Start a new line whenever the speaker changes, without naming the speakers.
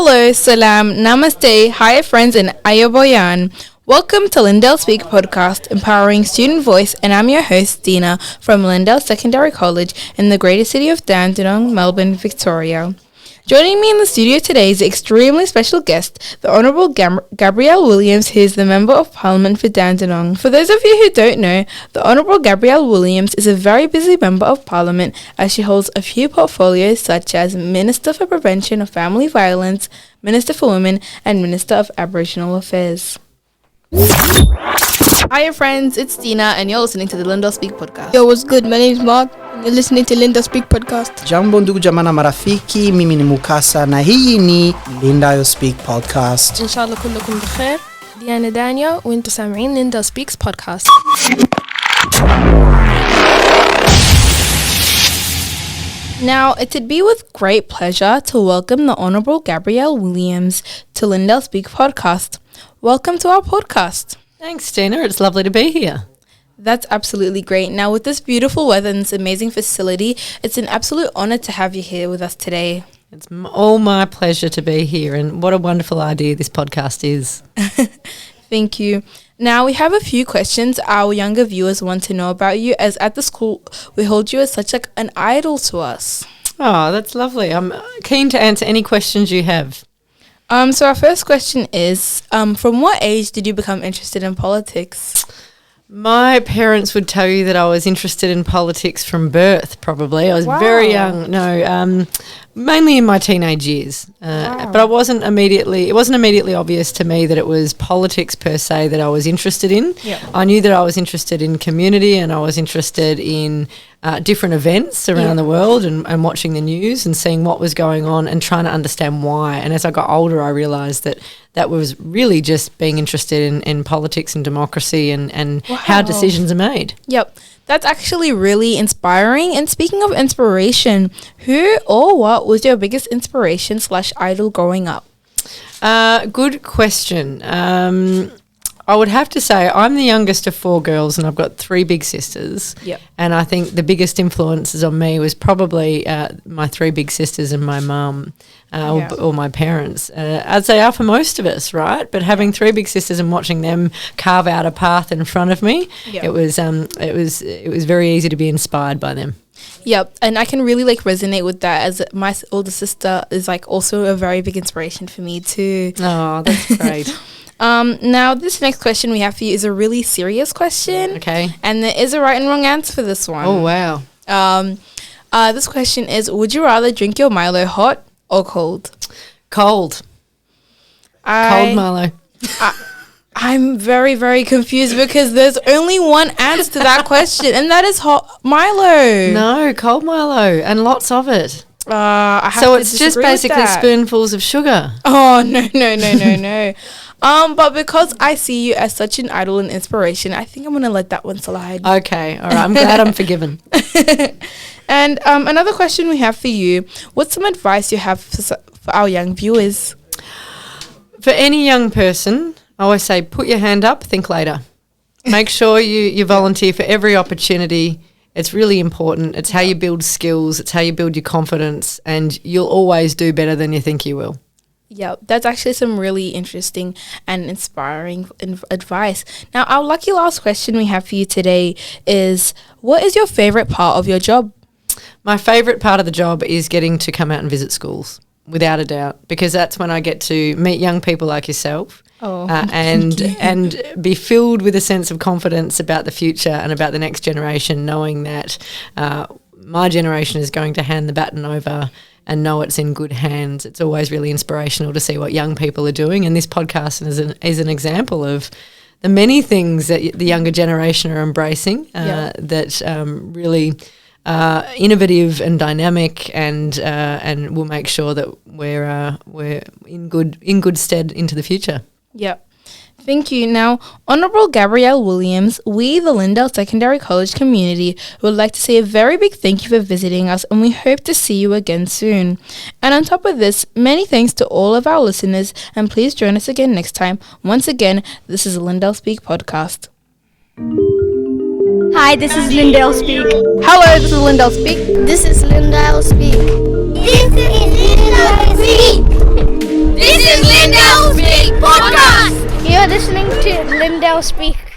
Hello, salam, namaste, hi friends and ayaboyan. Welcome to Lyndale Speak podcast, empowering student voice, and I'm your host, Dena, from Lyndale Secondary College in the greater city of Dandenong, Melbourne, Victoria. Joining me in the studio today is an extremely special guest, the Honourable Gabrielle Williams, who is the Member of Parliament for Dandenong. For those of you who don't know, the Honourable Gabrielle Williams is a very busy Member of Parliament as she holds a few portfolios such as Minister for Prevention of Family Violence, Minister for Women and Minister of Aboriginal Affairs. Hiya friends, it's Dena and you're listening to the Lyndale Speak podcast.
Yo, what's good? My name is Mark and you're listening to Lyndale Speak podcast.
Jambo ndugu jamana marafiki, mimi ni Mukasa na hii ni Lyndale Speak podcast.
Inshallah كلكم بخير. Dena Daniel وانتم سامعين Lyndale Speaks podcast.
Now, it would be with great pleasure to welcome the Honourable Gabrielle Williams to Lyndale Speak podcast. Welcome to our podcast.
Thanks, Dena. It's lovely to be here.
That's absolutely great. Now, with this beautiful weather and this amazing facility, it's an absolute honour to have you here with us today.
It's all my pleasure to be here, and what a wonderful idea this podcast is.
Thank you. Now, we have a few questions our younger viewers want to know about you, as at the school, we hold you as such like an idol to us.
Oh, that's lovely. I'm keen to answer any questions you have.
So our first question is, from what age did you become interested in politics?
My parents would tell you that I was interested in politics from birth, probably. I was very young. No, mainly in my teenage years. But it wasn't immediately obvious to me that it was politics per se that I was interested in.
Yeah.
I knew that I was interested in community and I was interested in different events around the world and watching the news and seeing what was going on and trying to understand why. And as I got older, I realised that was really just being interested in politics and democracy and how decisions are made.
Yep. That's actually really inspiring. And speaking of inspiration, who or what was your biggest inspiration / idol growing up?
Good question. I would have to say I'm the youngest of 4 girls and I've got 3 big sisters.
Yep.
And I think the biggest influences on me was probably my 3 big sisters and my mum or my parents, as they are for most of us, right? But having 3 big sisters and watching them carve out a path in front of me, it was very easy to be inspired by them.
Yep, and I can really resonate with that, as my older sister is also a very big inspiration for me too.
Oh, that's great.
Now, this next question we have for you is a really serious question.
Okay.
And there is a right and wrong answer for this one.
Oh, wow.
This question is, would you rather drink your Milo hot or cold?
Cold. Cold Milo.
I'm very, very confused because there's only one answer to that question, and that is hot Milo.
No, cold Milo, and lots of it.
So
it's just basically spoonfuls of sugar.
Oh, no. But because I see you as such an idol and inspiration, I think I'm going to let that one slide.
Okay, all right. I'm glad I'm forgiven.
And another question we have for you, what's some advice you have for our young viewers?
For any young person, I always say put your hand up, think later. Make sure you volunteer for every opportunity. It's really important. It's how you build skills. It's how you build your confidence, and you'll always do better than you think you will.
Yeah, that's actually some really interesting and inspiring advice. Now, our lucky last question we have for you today is, what is your favourite part of your job?
My favourite part of the job is getting to come out and visit schools, without a doubt, because that's when I get to meet young people like yourself and be filled with a sense of confidence about the future and about the next generation, knowing that my generation is going to hand the baton over and know it's in good hands. It's always really inspirational to see what young people are doing, and this podcast is an example of the many things that the younger generation are embracing that really innovative and dynamic, and will make sure that we're in good stead into the future.
Yep. Thank you. Now, Honourable Gabrielle Williams, we, the Lyndale Secondary College community, would like to say a very big thank you for visiting us, and we hope to see you again soon. And on top of this, many thanks to all of our listeners, and please join us again next time. Once again, this is Lyndale Speak podcast.
Hi, this is Lyndale Speak.
Hello, this is Lyndale Speak.
This is Lyndale Speak.
This is Lyndale Speak.
Lyndale Speak